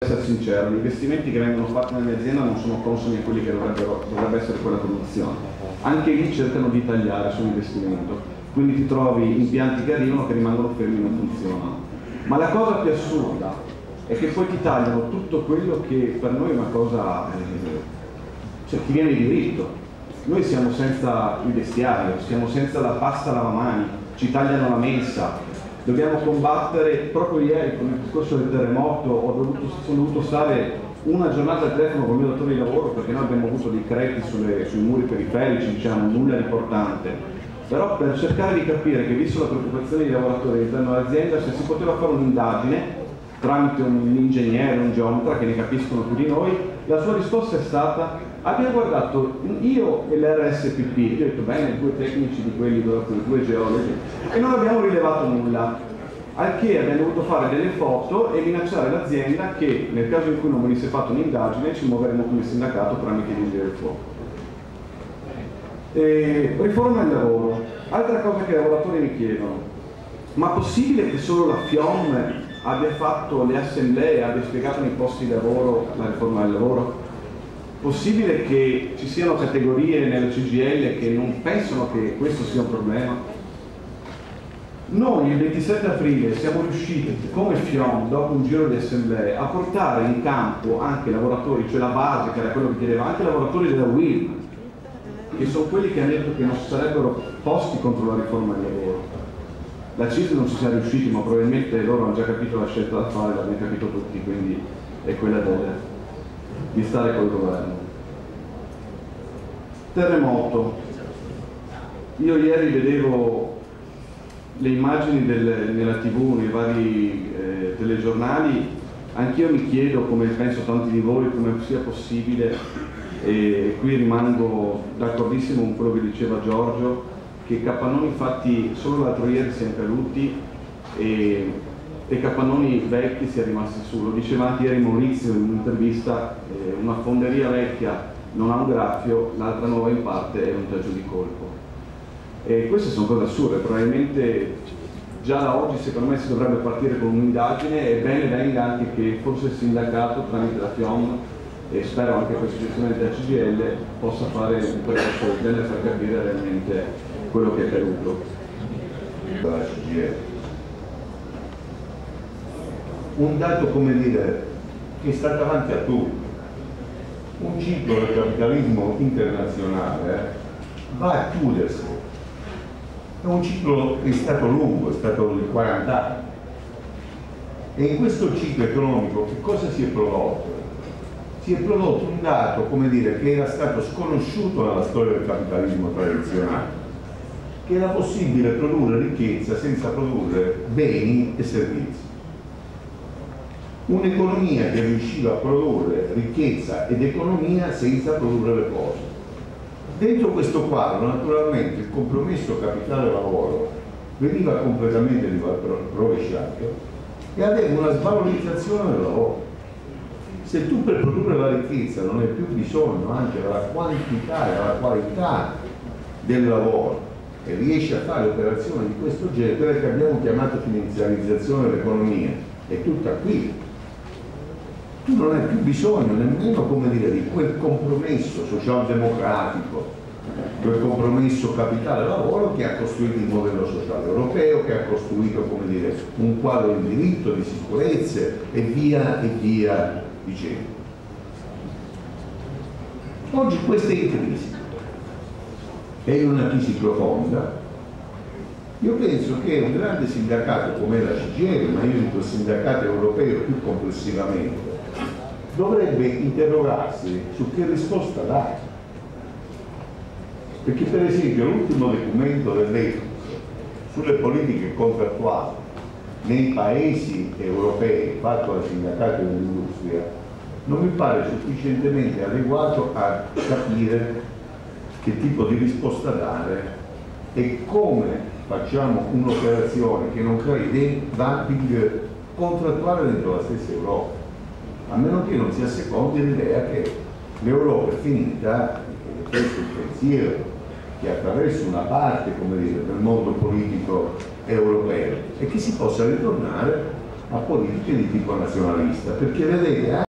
essere sincero, gli investimenti che vengono fatti nell'azienda non sono consoni a quelli che dovrebbe essere quella produzione. Anche lì cercano di tagliare sull'investimento, quindi ti trovi impianti che arrivano che rimangono fermi e non funzionano. Ma la cosa più assurda è che poi ti tagliano tutto quello che per noi è una cosa, cioè ti viene di diritto. Noi siamo senza il vestiario, siamo senza la pasta lavamani, ci tagliano la mensa. Dobbiamo combattere, proprio ieri con il discorso del terremoto sono dovuto stare una giornata al telefono con il mio datore di lavoro perché noi abbiamo avuto dei creti sui muri periferici, diciamo, nulla di importante. Però per cercare di capire che, visto la preoccupazione dei lavoratori all'interno dell'azienda, se si poteva fare un'indagine tramite un ingegnere, un geometra che ne capiscono più di noi, la sua risposta è stata: abbiamo guardato io e l'RSPP, io ho detto bene, due tecnici di quelli, due geologi, e non abbiamo rilevato nulla, al che abbiamo dovuto fare delle foto e minacciare l'azienda che nel caso in cui non venisse fatta un'indagine ci muoveremo come sindacato tramite i vigili del fuoco. Riforma del lavoro. Altra cosa che i lavoratori mi chiedono: ma possibile che solo la FIOM abbia fatto le assemblee, abbia spiegato nei posti di lavoro la riforma del lavoro? Possibile che ci siano categorie nella CGIL che non pensano che questo sia un problema? Noi il 27 aprile siamo riusciti come FIOM, dopo un giro di assemblee, a portare in campo anche lavoratori, cioè la base che era quello che chiedeva, anche lavoratori della UIL, che sono quelli che hanno detto che non si sarebbero posti contro la riforma del lavoro. La CISL non ci siamo riusciti, ma probabilmente loro hanno già capito la scelta da fare, l'abbiamo capito tutti, quindi è quella di stare col governo. Terremoto. Io ieri vedevo le immagini nella TV, nei vari telegiornali. Anch'io mi chiedo, come penso tanti di voi, come sia possibile, e qui rimango d'accordissimo con quello che diceva Giorgio, che capannoni infatti solo l'altro ieri siamo caduti e capannoni vecchi si è rimasti su. Lo diceva anche ieri Maurizio in un'intervista: una fonderia vecchia non ha un graffio, l'altra nuova in parte è un taggio di colpo. E queste sono cose assurde, probabilmente già da oggi secondo me si dovrebbe partire con un'indagine, e bene venga anche che forse il sindacato tramite la FIOM, e spero anche questo gestione della CGIL, possa fare un percorso del genere per capire realmente quello che è accaduto. Dalla CGIL. Un dato, come dire, che sta davanti a tutti. Un ciclo del capitalismo internazionale va a chiudersi. È un ciclo che è stato lungo, è stato di 40 anni. E in questo ciclo economico che cosa si è prodotto? Si è prodotto un dato, come dire, che era stato sconosciuto nella storia del capitalismo tradizionale, che era possibile produrre ricchezza senza produrre beni e servizi. Un'economia che riusciva a produrre ricchezza ed economia senza produrre le cose. Dentro questo quadro, naturalmente, il compromesso capitale-lavoro veniva completamente rovesciato e aveva una svalorizzazione del lavoro. Se tu per produrre la ricchezza non hai più bisogno anche della quantità e della qualità del lavoro e riesci a fare operazioni di questo genere, che abbiamo chiamato finanziarizzazione dell'economia, è tutta qui. Tu non hai più bisogno nemmeno, come dire, di quel compromesso socialdemocratico, quel compromesso capitale-lavoro che ha costruito il modello sociale europeo, che ha costruito, come dire, un quadro di diritto, di sicurezze e via dicendo. Oggi questa è in crisi, è in una crisi profonda. Io penso che un grande sindacato come la CGIL, ma io dico il sindacato europeo più complessivamente, dovrebbe interrogarsi su che risposta dare. Perché per esempio l'ultimo documento dell'ETUS sulle politiche contrattuali nei paesi europei fatto dal sindacato dell'industria non mi pare sufficientemente adeguato a capire che tipo di risposta dare e come facciamo un'operazione che non crei dumping contrattuale dentro la stessa Europa, a meno che non si assecondi l'idea che l'Europa è finita, e questo è il pensiero che attraversa una parte, come dire, del mondo politico europeo, e che si possa ritornare a politiche di tipo nazionalista, perché vedete